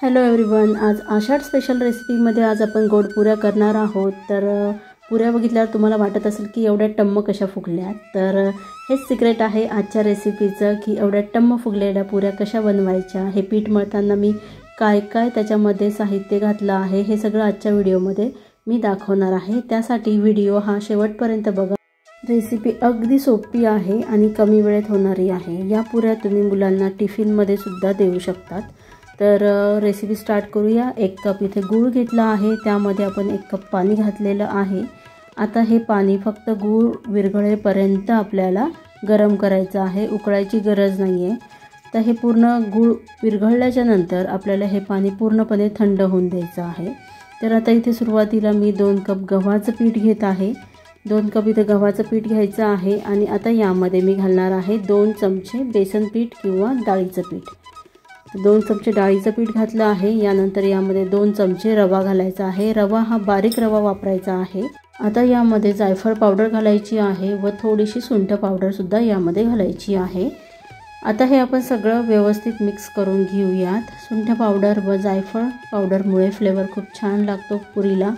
Hello everyone, आज आषाढ special रेसिपीमध्ये आज आपण गोड पुऱ्या करणार आहोत। तर पुऱ्या बघितल्यावर तुम्हाला वाटत असेल की एवढ्या टम्म कशा फुगल्या, तर हेच सिक्रेट आहे आजच्या रेसिपीचं की एवढ्या टम्म फुगलेल्या पुऱ्या कशा बनवायच्या। हे पीठ मळताना मी काय काय त्याच्यामध्ये साहित्य घातलं आहे हे सगळं आजच्या व्हिडिओमध्ये मी दाखवणार आहे। त्यासाठी व्हिडिओ हा शेवटपर्यंत बघा। रेसिपी अगदी सोपी आहे आणि कमी वेळेत होणारी आहे। या पुऱ्या तुम्ही मुलांना टिफिनमध्ये सुद्धा देऊ शकतात। तर रेसिपी स्टार्ट करूया। 1 कप इथे गूळ घेतला आहे, त्यामध्ये आपण 1 कप पाणी घातलेलं आहे। आता हे पाणी फक्त गूळ विरघळेपर्यंत आपल्याला गरम करायचं आहे, उकळायची गरज नाही आहे। तर हे पूर्ण गूळ विरघळल्याच्या नंतर आपल्याला हे पाणी पूर्णपणे थंड होऊन द्यायचं आहे। तर आता इथे सुरुवातीला मी 2 कप गव्हाचं पीठ घेत आहे। 2 कप इथे गव्हाचं पीठ घ्यायचं आहे आणि आता यामध्ये मी घालणार आहे 2 चमचे बेसन पीठ किंवा डाळीचं पीठ। 2 चमचे डाळीचं पीठ घातलं आहे। यानंतर यामध्ये 2 चमचे रवा घालायचा आहे। रवा हा बारीक रवा वापरायचा आहे। आता यामध्ये जायफळ पावडर घालायची आहे व थोडीशी सुंठ पावडर सुद्धा यामध्ये घालायची आहे। आता हे आपण सगळं व्यवस्थित मिक्स करून घेऊयात। सुंठ पावडर व जायफळ पावडरमुळे फ्लेवर खूप छान लागतो पुरीला।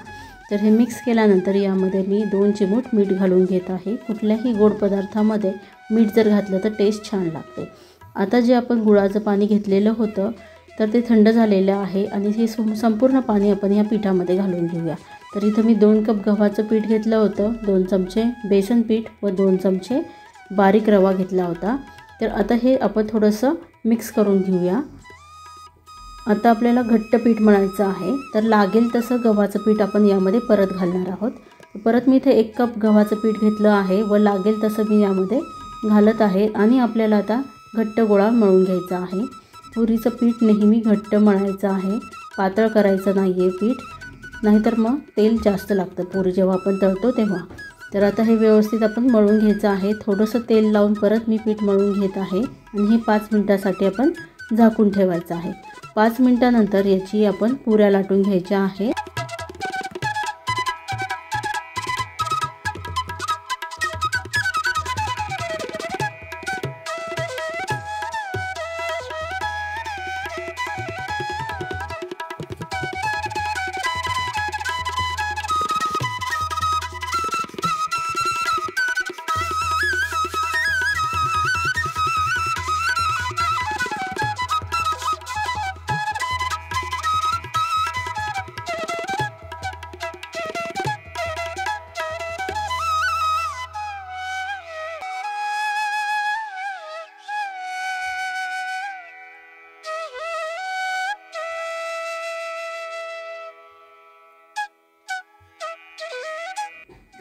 तर हे मिक्स केल्यानंतर यामध्ये मी 2 चिमूट मीठ घालून घेत आहे। कुठल्याही गोड पदार्थामध्ये मीठ जर घातलं तर टेस्ट छान लागते। आता जे आपण गुळाचं पाणी घेतलेलं होतं तर ते थंड झालेलं आहे आणि हे संपूर्ण पाणी आपण या पिठामध्ये घालून घेऊया। तर इथं मी 2 कप गव्हाचं पीठ घेतलं होतं, 2 चमचे बेसन पीठ व 2 चमचे बारीक रवा घेतला होता। तर आता हे आपण थोडंसं मिक्स करून घेऊया। आता आपल्याला घट्ट पीठ मळायचं आहे, तर लागेल तसं गव्हाचं पीठ आपण यामध्ये परत घालणार आहोत। परत मी इथे 1 कप गव्हाचं पीठ घेतलं आहे व लागेल तसं मी यामध्ये घालत आहे आणि आपल्याला आता घट्ट गोळा मळून घ्यायचा आहे। पुरीचं पीठ नेहमी घट्ट मळायचं आहे, पातळ करायचं नाही आहे पीठ, नाहीतर मग तेल जास्त लागतं पुरी जेव्हा आपण तळतो तेव्हा। तर आता हे व्यवस्थित आपण मळून घ्यायचं आहे। थोडंसं तेल लावून परत मी पीठ मळून घेत आहे आणि हे 5 मिनिटासाठी आपण झाकून ठेवायचं आहे। 5 मिनिटानंतर याची आपण पुऱ्या लाटून घ्यायच्या आहे।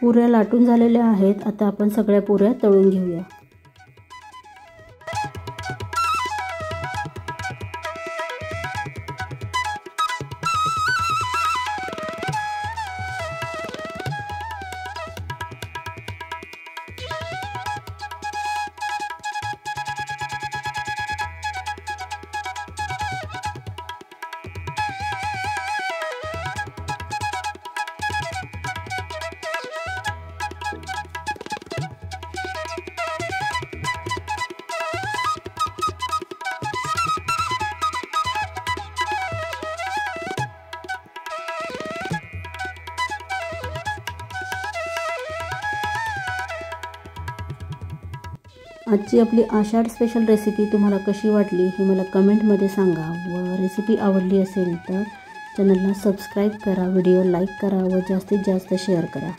पुऱ्या लाटून झालेल्या आहेत। आता आपण सगळ्या पुऱ्या तळून घेऊया। आजची आपली आषाढ स्पेशल रेसिपी तुम्हाला कशी वाटली हे मला कमेंटमध्ये सांगा व रेसिपी आवडली असेल तर चॅनलला सबस्क्राईब करा, व्हिडिओ लाईक करा व जास्तीत जास्त शेअर करा।